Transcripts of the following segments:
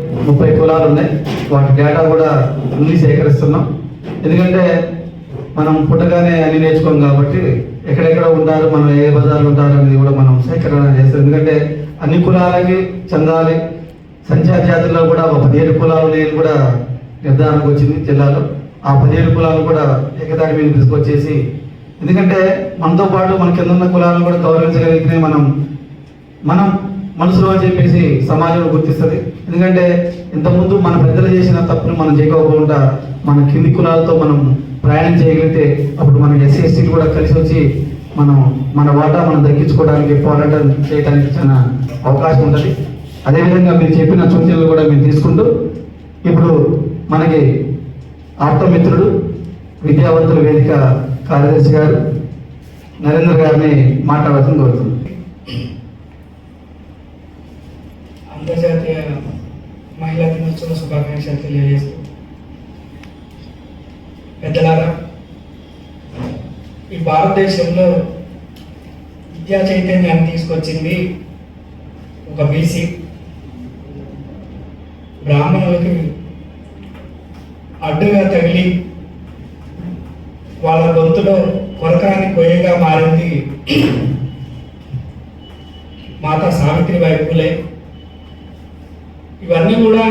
30 కులాలు ఉన్నాయి. వాటి డేటా కూడా అన్ని సేకరిస్తున్నాం. ఎందుకంటే మనం పుట్టగానే అన్ని నేర్చుకోం కాబట్టి ఎక్కడెక్కడ ఉంటారు, మనం ఏ బజార్లు ఉంటారు అనేది కూడా మనం సేకరణ చేస్తాం. ఎందుకంటే అన్ని కులాలకి చెందాలి. సంచార జాతుల్లో కూడా 17 కులాలు నేను కూడా నిర్ధారణకు వచ్చింది జిల్లాలో. ఆ 17 కులాలు కూడా ఏకదాటి మీద తీసుకొచ్చేసి, ఎందుకంటే మనతో పాటు మన కింద ఉన్న కులాలను కూడా గౌరవించగలిగితే మనం మనసులో అని చెప్పేసి సమాజం గుర్తిస్తుంది. ఎందుకంటే ఇంతకుముందు మన పెద్దలు చేసిన తప్పును మనం చేయకపోకుండా మన కింది కులాలతో మనం ప్రయాణం చేయగలిగితే అప్పుడు మన ఎస్సీ ఎస్టీలు కూడా కలిసి వచ్చి మన వాటా మనం దక్కించుకోవడానికి పోరాటం చేయడానికి చాలా అవకాశం ఉంటుంది. అదేవిధంగా మీరు చెప్పిన సూచనలు కూడా మేము తీసుకుంటూ ఇప్పుడు మనకి ఆప్తమిత్రుడు విద్యావంతుల వేదిక కార్యదర్శి గారు నరేంద్ర గారిని మాట్లాడాల్సింది కోరుతుంది. అంతర్జాతీయ మహిళా దినోత్సవ శుభాకాంక్షలు తెలియజేస్తూ, పెద్దలారా, ఈ భారతదేశంలో విద్యా చైతన్యాన్ని తీసుకొచ్చింది ఒక బీసీ. బ్రాహ్మణులకి అడ్డుగా తగిలి వాళ్ళ గొంతులో కొరకాని కొయ్యగా మారింది మాతా సావిత్రిబాయి పూలే. ఇవన్నీ కూడా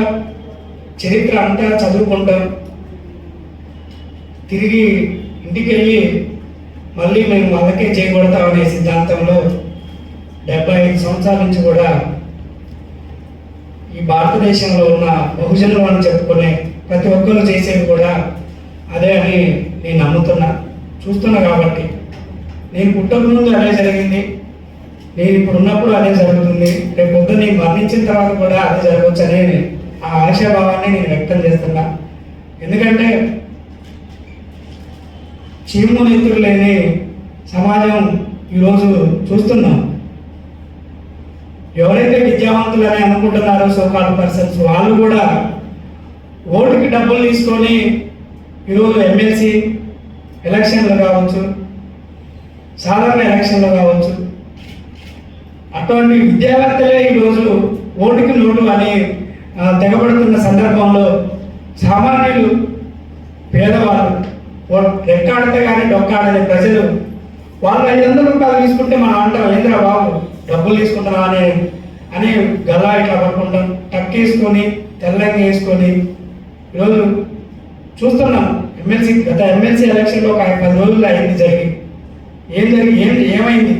చరిత్ర అంతా చదువుకుంటాం. తిరిగి ఇంటికి వెళ్ళి మళ్ళీ మేము వాళ్ళకే చేయకూడతామనే సిద్ధాంతంలో 75 సంవత్సరాల నుంచి కూడా ఈ భారతదేశంలో ఉన్న బహుజనులు అని చెప్పుకునే ప్రతి ఒక్కరు చేసేది కూడా అదే అని నేను నమ్ముతున్నా, చూస్తున్నా. కాబట్టి నేను పుట్టక ముందు అదే జరిగింది, నేను ఇప్పుడు ఉన్నప్పుడు అదే జరుగుతుంది, రేపు పొద్దున్న నేను మరణించిన తర్వాత కూడా అదే జరగవచ్చు అనే ఆ ఆశాభావాన్ని నేను వ్యక్తం చేస్తున్నా. ఎందుకంటే చీము నెత్తులు లేని సమాజం ఈరోజు చూస్తున్నాం. ఎవరైతే విద్యావంతులు అని అనుకుంటున్నారో సోకాల్ పర్సన్స్, వాళ్ళు కూడా ఓటుకి డబ్బులు తీసుకొని ఈరోజు ఎమ్మెల్సీ ఎలక్షన్లు కావచ్చు, సాధారణ ఎలక్షన్లు కావచ్చు, అటువంటి విద్యావేత్తలే ఈరోజు ఓటుకి నోటు అని తెగబడుతున్న సందర్భంలో సామాన్యులు, పేదవాళ్ళు, రెక్కాడితే కానీ డొక్కాడని ప్రజలు వాళ్ళు 500 రూపాయలు తీసుకుంటే మనం అంటాం, ఏంద్రా బాబు డబ్బులు తీసుకుంటారా అని గలా ఇట్లా పట్టుకుంటాం, టక్ వేసుకొని తెల్లంగా వేసుకొని ఈరోజు చూస్తున్నాం. గత ఎమ్మెల్సీ ఎలక్షన్లో ఒక 10 రోజులు అయింది జరిగి ఏమైంది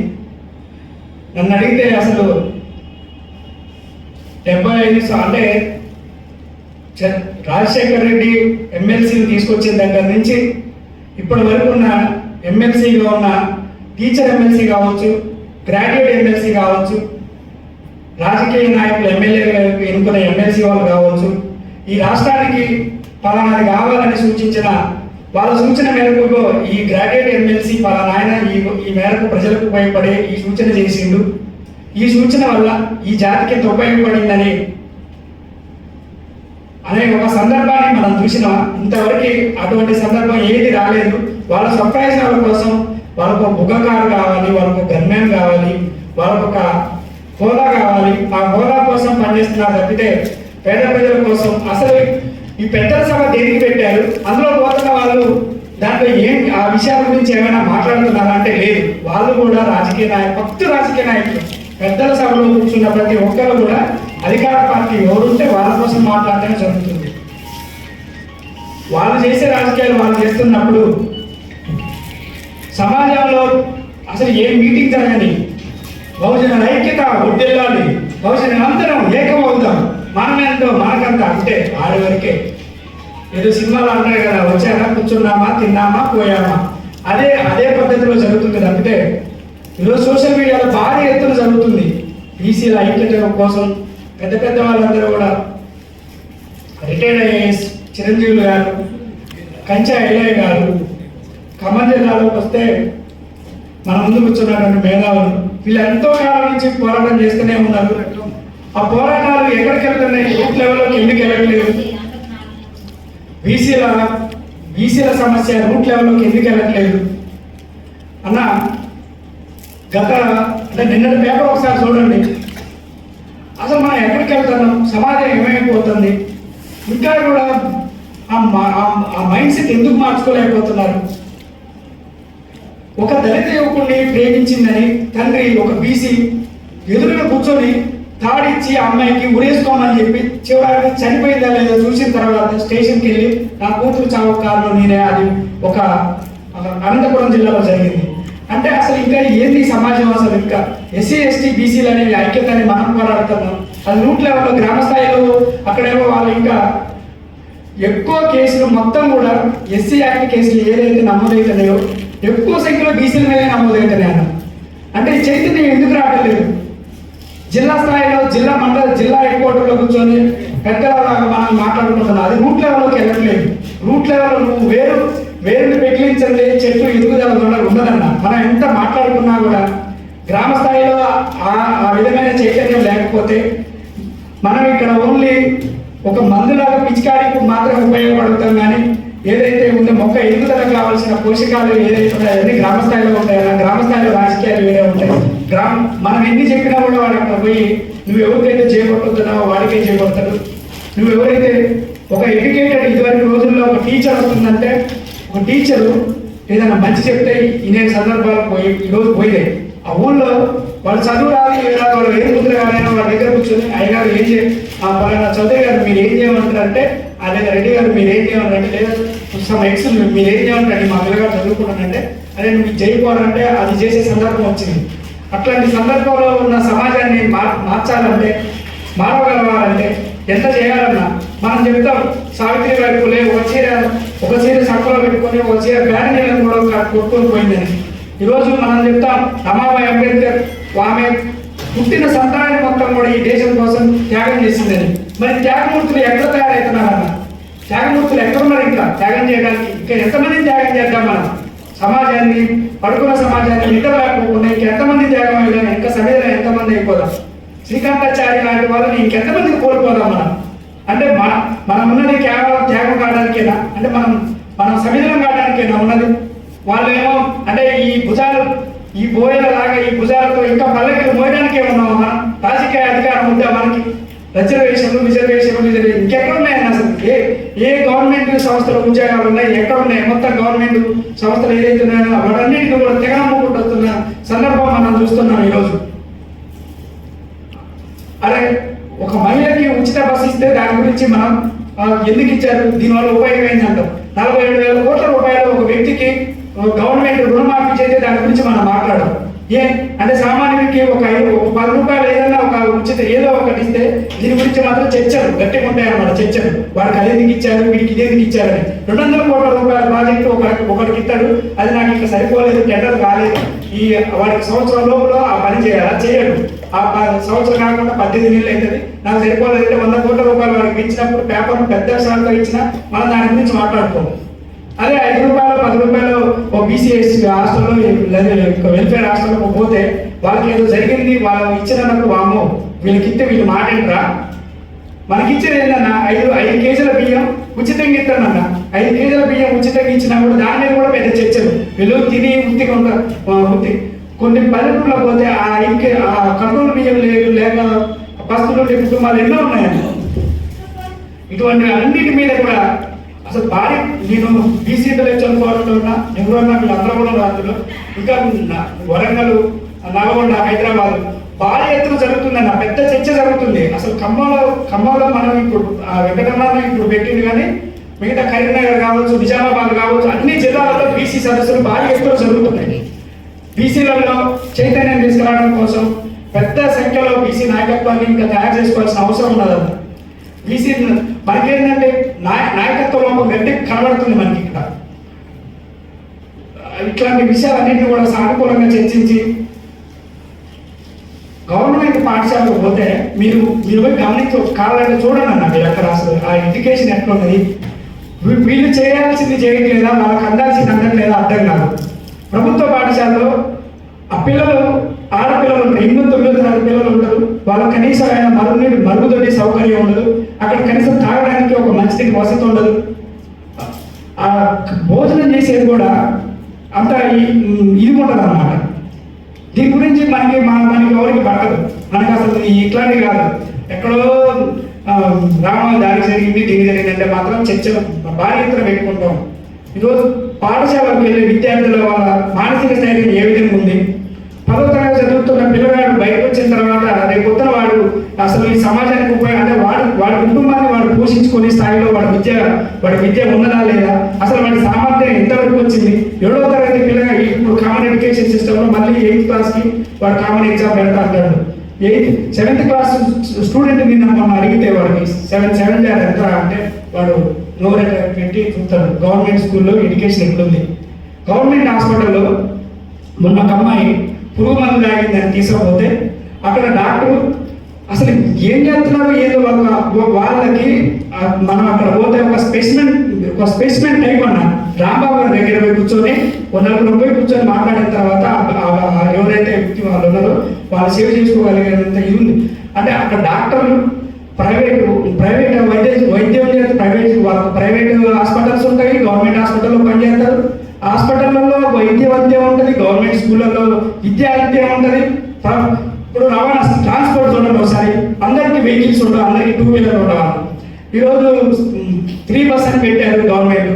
నన్ను అడిగితే అసలు 75 అంటే రాజశేఖర్ రెడ్డి ఎమ్మెల్సీని తీసుకొచ్చిన దగ్గర నుంచి ఇప్పటి వరకు ఉన్న ఎమ్మెల్సీగా ఉన్న టీచర్ ఎమ్మెల్సీ కావచ్చు, గ్రాడ్యుయేట్ ఎమ్మెల్సీ కావచ్చు, రాజకీయ నాయకులు ఎమ్మెల్యేగా ఎన్నుకున్న ఎమ్మెల్సీ వాళ్ళు కావచ్చు, ఈ రాష్ట్రానికి పలానాది కావాలని సూచించిన వాళ్ళ సూచన మేరకు ఈ గ్రాడ్యుయేట్ ఎమ్మెల్సీ పలానా ఆయన ఈ మేరకు ప్రజలకు ఉపయోగపడే ఈ సూచన చేసిండు, ఈ సూచన వల్ల ఈ జాతికి ఎంత ఉపయోగపడిందని అనే ఒక సందర్భాన్ని మనం చూసినా. ఇంతవరకు అటువంటి సందర్భం ఏది రాలేదు. వాళ్ళ స్వప్రయోజనాల కోసం వాళ్ళకు ఒక బుగ్గకారు కావాలి, వాళ్ళకు ఒక గన్మ్యాన్ కావాలి, వాళ్ళకు ఒక హోదా కావాలి. ఆ హోదా కోసం పనిచేస్తున్నారు తప్పితే పేద ప్రజల కోసం అసలు ఈ పెద్దల సభ దేనికి పెట్టారు, అందులో పోతున్న వాళ్ళు దాంట్లో ఆ విషయాల గురించి ఏమైనా మాట్లాడుతున్నారా అంటే లేదు. వాళ్ళు కూడా రాజకీయ నాయకులు పెద్దల సభలో కూర్చున్న ప్రతి ఒక్కరు కూడా అధికార పార్టీ ఎవరుంటే వాళ్ళ కోసం మాట్లాడటమే జరుగుతుంది. వాళ్ళు చేసే రాజకీయాలు వాళ్ళు చేస్తున్నప్పుడు సమాజంలో అసలు ఏ మీటింగ్ జరగని, బహుజన ఐక్యత ఒడ్డెళ్ళాలి, బహుజనులందరం ఏకమవుతాం, మనమేంతో మనకంతా అంటే ఆడి వరకే. ఏదో సినిమాలు అంటారు కదా, వచ్చారా కూర్చున్నామా తిన్నామా పోయామా, అదే పద్ధతిలో జరుగుతుంది తప్పితే ఈరోజు సోషల్ మీడియాలో భారీ ఎత్తున జరుగుతుంది. బీసీల ఐక్యత కోసం పెద్ద వాళ్ళందరూ కూడా రిటైర్డ్ ఐఏఎస్ చిరంజీవి గారు, కంచా ఎల్లయ్య గారు, ఖమ్మం జిల్లాలోకి వస్తే మన ముందు కూర్చున్నటువంటి మేధావులు, వీళ్ళు ఎంతో కాలం నుంచి పోరాటం చేస్తూనే ఉన్నారు. ఆ పోరాటాలు ఎక్కడికి వెళ్తున్నాయి, రూట్ లెవెల్లోకి ఎందుకు వెళ్ళట్లేదు, బీసీల సమస్య రూట్ లెవెల్లోకి ఎందుకు వెళ్ళట్లేదు అన్న. అంటే నిన్నటి పేపర్ ఒకసారి చూడండి, అసలు మనం ఎక్కడికి వెళ్తున్నాం, సమాజం ఏమైపోతుంది, ఇంకా కూడా ఆ మైండ్ సెట్ ఎందుకు మార్చుకోలేకపోతున్నారు? ఒక దళిత యువకుడిని ప్రేమించిందని తండ్రి ఒక బీసీ ఎదురుగా కూర్చొని తాడిచ్చి ఆ అమ్మాయికి ఉరేసుకోమని చెప్పి చివరికి చనిపోయిందా లేదో చూసిన తర్వాత స్టేషన్కి వెళ్ళి నా కూతురు చావు కారణం నేనే, అది ఒక అనంతపురం జిల్లాలో జరిగింది. అంటే అసలు ఇంకా ఏంది సమాజం? అసలు ఇంకా ఎస్సీ ఎస్టీ బీసీలు అనేవి ఐక్యత అని మనం పోరాడుతున్నాం. అది రూట్ లెవెల్లో గ్రామ స్థాయిలో అక్కడేమో వాళ్ళు ఇంకా ఎక్కువ కేసులు మొత్తం కూడా ఎస్సీ యాక్ట్ కేసులు ఏదైతే నమోదవుతున్నాయో ఎక్కువ సంఖ్యలో బీసీల మీదే నమోదవుతున్నాయి అన్న. అంటే ఈ చైతన్యం ఎందుకు రావట్లేదు? జిల్లా స్థాయిలో జిల్లా హెడ్ క్వార్టర్లో కూర్చొని పెద్దలాగా మనం మాట్లాడుకుంటున్నాం, అది రూట్ లెవెల్లోకి వెళ్ళట్లేదు. రూట్ లెవెల్లో నువ్వు వేరుని పెకిలించండి, చెట్టు ఎదుగుదల ఉండదన్న. మనం ఎంత మాట్లాడుకున్నా కూడా గ్రామ స్థాయిలో ఆ విధమైన చైతన్యం లేకపోతే మనం ఇక్కడ ఓన్లీ ఒక మందులాగా పిచికారికి మాత్రమే ఉపయోగపడుతాం. కానీ ఏదైతే ఉందో మొక్క ఎదుగుదలకు కావాల్సిన పోషకాలు ఏదైతే ఉన్నాయో అన్ని గ్రామ స్థాయిలో ఉంటాయి. గ్రామ స్థాయిలో రాజకీయాలు వేరే ఉంటాయి. మనం ఎన్ని చెప్పినా కూడా వాడు అక్కడ పోయి నువ్వు ఎవరికైతే చేపడుతున్నావో వాడికే చేపడతాడు. నువ్వు ఎవరైతే ఒక ఎడ్యుకేటెడ్ ఇదివరకు రోజుల్లో ఒక టీచర్ వస్తుందంటే ఒక టీచరు ఏదైనా మంచి చెప్తే ఇనే సందర్భాలు ఈరోజు పోయినాయి. ఆ ఊళ్ళో వాళ్ళు చదువు రాదు వాళ్ళు ఏ ముద్ర కాదైనా వాళ్ళ దగ్గర కూర్చొని అయ్యగారు పలానా చౌదరి గారు మీరు ఏం చేయమంటారంటే లేదా రెడ్డి గారు మీరు ఏం చేయమంటారంటే లేదా సమ్ ఎక్స్ మీరు ఏం చేయమంటారండి మా పిల్లగారు చదువుకుంటానంటే అదే నువ్వు చేయకపోవాలంటే అది చేసే సందర్భం వచ్చింది. అట్లాంటి సందర్భంలో ఉన్న సమాజాన్ని మార్చాలంటే మారగలవాలంటే ఎంత చేయాలన్నా మనం చెప్తాం. సావిత్రి గారి పులే ఒక చీర సంకలో పెట్టుకొని ఒక చీర బ్యానర్లను కూడా కొట్టుకొని పోయిందని. ఈరోజు మనం చెప్తాం రమాబాయి అంబేద్కర్ ఆమె పుట్టిన సంతానాన్ని మొత్తం కూడా ఈ దేశం కోసం త్యాగం చేసిందని. మరి త్యాగమూర్తులు ఎక్కడ తయారవుతున్నారన్న? త్యాగమూర్తులు ఎక్కడున్నారు? ఇంకా త్యాగం చేయడానికి ఇంకా ఎంతమంది త్యాగం చేద్దాం? మనం సమాజాన్ని పడుకున్న సమాజాన్ని నిద్ర లేకపోకుండా ఇంకెంతమంది త్యాగం అయ్యాలి? ఇంకా సమయంలో ఎంతమంది అయిపోదాం? శ్రీకాంతాచారి లాంటి వాళ్ళని ఇంకెంతమందికి కోల్పోదాం మనం? అంటే మనం ఉన్నది కేవలం త్యాగం కావడానికేనా? అంటే మనం సమిధనం కావడానికేనా ఉన్నది? వాళ్ళేమో అంటే ఈ బోయలలాగా ఈ భుజాలతో ఇంకా పల్లకిలు మోయడానికే ఉన్నాము. మనం రాజకీయ అధికారం ఉందా మనకి? రిజర్వేషన్లు ఇంకెక్కడ ఉన్నాయన్న? అసలు ఏ గవర్నమెంట్ సంస్థలు ఉద్యోగాలు ఉన్నాయి? ఎక్కడ ఉన్నాయి? మొత్తం గవర్నమెంట్ సంస్థలు ఏదైతే ఉన్నాయో వాటన్నింటినీ కూడా తెగనమ్ముకుంటూ వస్తున్న సందర్భం మనం చూస్తున్నాం ఈరోజు. అరే ఒక మహిళకి ఉచిత బస్సు ఇస్తే దాని గురించి మనం ఎందుకు ఇచ్చారు, దీనివల్ల ఉపయోగం ఏంటంటాం. 47,000 కోట్ల రూపాయలు ఒక వ్యక్తికి గవర్నమెంట్ రుణమాఫీ చేస్తే దాని గురించి మనం మాట్లాడడం అంటే సామాన్యుడికి ఒక 10 రూపాయలు ఏదైనా ఒక ఉచిత ఏదో ఒకటి ఇస్తే దీని గురించి మాత్రం చర్చలు గట్టిగా ఉంటాయన్నమాట. చర్చలు వాడికి అదేందుకు ఇచ్చారు, వీడికి ఇదేందుకు ఇచ్చారని. 200 కోట్ల రూపాయల ప్రాజెక్టు ఒకటికి ఇస్తాడు, అది నాకు ఇంకా సరిపోలేదు, టెండర్ కాలేదు, వాడికి సంవత్సరం లోపల ఆ పని చేయాలి, చేయడు. ఆ సంవత్సరం కాకుండా 18 నెలలు అవుతుంది, నాకు సరిపోలేదంటే 100 కోట్ల రూపాయలు వాడికి ఇచ్చినప్పుడు పేపర్ను పెద్ద అక్షరాలతో ఇచ్చినా మనం దాని గురించి మాట్లాడుకోం. అదే 5 రూపాయలు 10 రూపాయలు ఓ బీసీఎస్ హాస్టల్లో వెల్ఫేర్ హాస్టల్లో పోతే వాళ్ళకి ఏదో జరిగింది వాళ్ళు ఇచ్చినప్పుడు వామో వీళ్ళకిస్తే వీళ్ళు మాట్లాడరా. మనకిచ్చేది ఏంటన్నా 5 కేజీల బియ్యం ఉచితంగా ఇస్తానన్న. 5 కేజీల బియ్యం ఉచితంగా ఇచ్చినా కూడా దాని మీద కూడా పెద్ద చర్చలు. వీళ్ళు తిని ఉత్తిగా ఉంటారు. కొన్ని పల్లెటూరులో పోతే ఆ కంట్రోల్ బియ్యం లేక పస్తులు కుటుంబాలు ఎన్నో ఉన్నాయండి. ఇటువంటి అన్నిటి మీద కూడా అసలు భారీ నేను బీసీ ఇంటలెక్చువల్ ఫోరంలో ఉన్నా, నెహ్రూ అన్న వీళ్ళందరూ కూడా రాత్రులు ఇంకా వరంగల్, నల్గొండ, హైదరాబాద్ భారీ ఎత్తున జరుగుతుందన్న పెద్ద చర్చ జరుగుతుంది. అసలు ఖమ్మంలో మనం ఇప్పుడు వెంకటరమణ ఇప్పుడు పెట్టింది, కానీ మిగతా కరీంనగర్ కావచ్చు, నిజామాబాద్ కావచ్చు, అన్ని జిల్లాలలో బీసీ సదస్సులు భారీ ఎత్తున జరుగుతున్నాయి. బీసీలలో చైతన్యం తీసుకురావడం కోసం పెద్ద సంఖ్యలో బీసీ నాయకత్వాన్ని ఇంకా తయారు చేసుకోవాల్సిన అవసరం ఉన్నదన్న. బీసీ మనకేంటంటే నాయకత్వ లోపం గట్టి కనబడుతుంది మనకి. ఇక్కడ ఇట్లాంటి విషయాలన్నింటినీ కూడా సానుకూలంగా చర్చించి గవర్నమెంట్ పాఠశాలకు పోతే మీరు పోయి గమనించి కావాలంటే చూడండి అన్న. మీరు అక్కడ అసలు ఆ ఎడ్యుకేషన్ ఎట్లా ఉన్నది, వీళ్ళు చేయాల్సింది చేయట్లేదా, వాళ్ళకి అందాల్సింది అందట్లేదా అర్థం కాదు. ప్రభుత్వ పాఠశాలలో ఆ పిల్లలు ఆడపిల్లలు ఉంటారు, 8-9 తరగతి పిల్లలు ఉంటారు. వాళ్ళకి కనీసమైన మరుగుదొడ్డి సౌకర్యం ఉండదు. అక్కడ కనీసం తాగడానికి ఒక మంచినీటి వసతి ఉండదు. ఆ భోజనం చేసేది కూడా అంత ఇది ఉండదు అన్నమాట. దీని గురించి మనకి ఎవరికి పడదు. మనకి అసలు ఇట్లాంటివి కాదు. ఎక్కడో రామ దాడి జరిగింది దీని జరిగిందంటే మాత్రం చర్చ భారీ ఎత్తున పెట్టుకుంటాం. ఈరోజు పాఠశాలకు వెళ్ళే విద్యార్థుల వాళ్ళ మానసిక స్థైర్యం ఏ విధంగా ఉంది? 10వ తరగతి చదువుతున్న పిల్లగాడు బయటకు వచ్చిన తర్వాత రేపు పొద్దున వాడు అసలు ఈ సమాజానికి అంటే వాడి కుటుంబాన్ని వాడు పోషించుకునే స్థాయిలో వాడి విద్య ఉన్నదా లేదా, అసలు వాడి సామర్థ్యం ఎంతవరకు వచ్చింది? 7వ తరగతి పిల్లగా ఇప్పుడు కామన్ ఎడ్యుకేషన్ సిస్టంలో మళ్ళీ 8th క్లాస్కి వాడు కామన్ ఎగ్జామ్ పెడతా అంటాడు. 7th క్లాస్ స్టూడెంట్ నిన్న మనం అడిగితే వాడికి 7 ఎంత అంటే వాడు నోరు పెట్టి చూస్తాడు. గవర్నమెంట్ స్కూల్లో ఎడ్యుకేషన్ ఎట్లుంది? గవర్నమెంట్ హాస్పిటల్లో మొన్న ఒక అమ్మాయి పురుగు మందు తాగిందని తీసుకపోతే అక్కడ డాక్టర్ అసలు ఏం చేస్తున్నారో ఏదో వాళ్ళకి మనం అక్కడ పోతే ఒక స్పెసిమెన్ టైప్ అన్న రాంబాబు గారి దగ్గర పోయి కూర్చొని 4 పోయి కూర్చొని మాట్లాడిన తర్వాత ఎవరైతే వ్యక్తి వాళ్ళు ఉన్నారో వాళ్ళు సేవ్ చేసుకోగలిగినంత ఇది ఉంది. అంటే అక్కడ డాక్టర్లు ప్రైవేట్ వైద్యం ప్రైవేట్ హాస్పిటల్స్ ఉంటాయి, గవర్నమెంట్ హాస్పిటల్లో పనిచేస్తారు. హాస్పిటల్లో వైద్యం ఉంటుంది, గవర్నమెంట్ స్కూళ్ళల్లో విద్య ఉంటుంది. ఇప్పుడు రవాణా ట్రాన్స్పోర్ట్ ఉండదు, ఒకసారి అందరికీ వెహికల్స్ ఉండవు, అందరికీ 2 వీలర్ ఉండవు. ఈరోజు 3% పెట్టారు గవర్నమెంట్.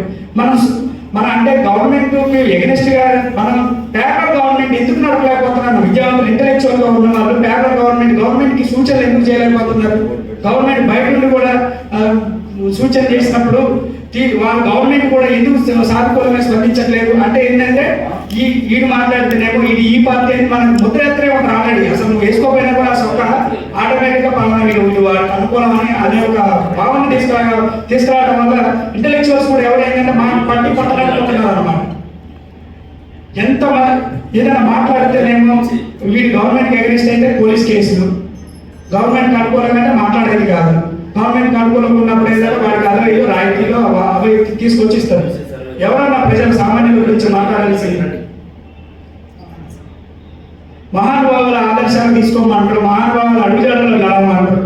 మన అంటే గవర్నమెంట్ ఎగనెస్ట్గా మనం పేపర్ గవర్నమెంట్ ఎందుకు నడపలేకపోతున్నాను? విద్యావంతులు ఇంటలెక్చువల్గా ఉన్న వాళ్ళు పేపర్ గవర్నమెంట్కి సూచనలు ఎందుకు చేయలేకపోతున్నారు? గవర్నమెంట్ బయట నుండి కూడా సూచన చేసినప్పుడు వాళ్ళ గవర్నమెంట్ కూడా ఎందుకు సానుకూలంగా స్పందించట్లేదు? అంటే ఏంటంటే ఈడు మాట్లాడితేనేమో ఈ పార్టీ అని మనకు ముద్రయాత్రే ఒక ఆల్రెడీ అసలు నువ్వు వేసుకోకపోయినా కూడా ఒక ఆటోమేటిక్గా పలానా వీళ్ళు వాళ్ళకి అనుకూలమని అనే ఒక భావన తీసుకురావడం వల్ల ఇంటలెక్చువల్స్ కూడా ఎవరైందంటే పట్టి పట్టలేకపోతున్నారు అన్నమాట. ఎంత ఏదైనా మాట్లాడితేనేమో వీడు గవర్నమెంట్కి అగెనిస్ట్ అయితే పోలీస్ కేసులు, గవర్నమెంట్ అనుకూలంగా మాట్లాడేది కాదు. గవర్నమెంట్ అనుకూలంగా ఉన్నప్పుడు ఏంటంటే వాడికి అదో రాయితీలో అవి తీసుకొచ్చి ఇస్తారు. ఎవరన్నా ప్రజలు సామాన్యుల గురించి మాట్లాడాల్సింది మహానుభావుల ఆదర్శాలు తీసుకోమంటారు, మహానుభావుల అడుగుజాడలో నడవమంటారు.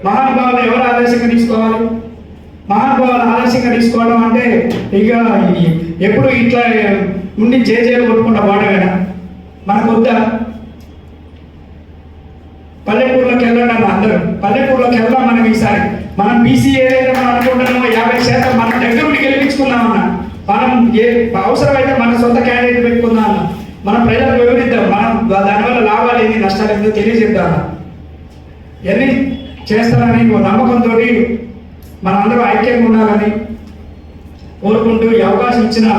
మహానుభావులు ఎవరు ఆదర్శంగా తీసుకోవాలి? మహానుభావుల ఆదర్శంగా తీసుకోవడం అంటే ఇక ఎప్పుడు ఇట్లా ఉండి జేజేలు కొట్టుకుంటా వాడవేనా? మనకు వద్దా? పల్లెటూరులోకి వెళ్ళండి అందరూ, పల్లెటూరులోకి వెళ్దాం. మనం ఈసారి మనం బీసీ ఏదైతే మనం అనుకుంటున్నామో 50% మన దగ్గర గెలిపించుకున్నామన్నా, మనం అవసరమైతే మన సొంత క్యాండిడేట్ పెట్టుకుందాం అన్న, మన ప్రజలకు వివరిద్దాం, మనం దానివల్ల లాభాలు ఏంది నష్టాలు ఏందో తెలియజేద్దాం. ఇవన్నీ చేస్తారని నమ్మకంతో మనందరూ ఐక్యంగా ఉండాలని కోరుకుంటూ ఈ అవకాశం ఇచ్చిన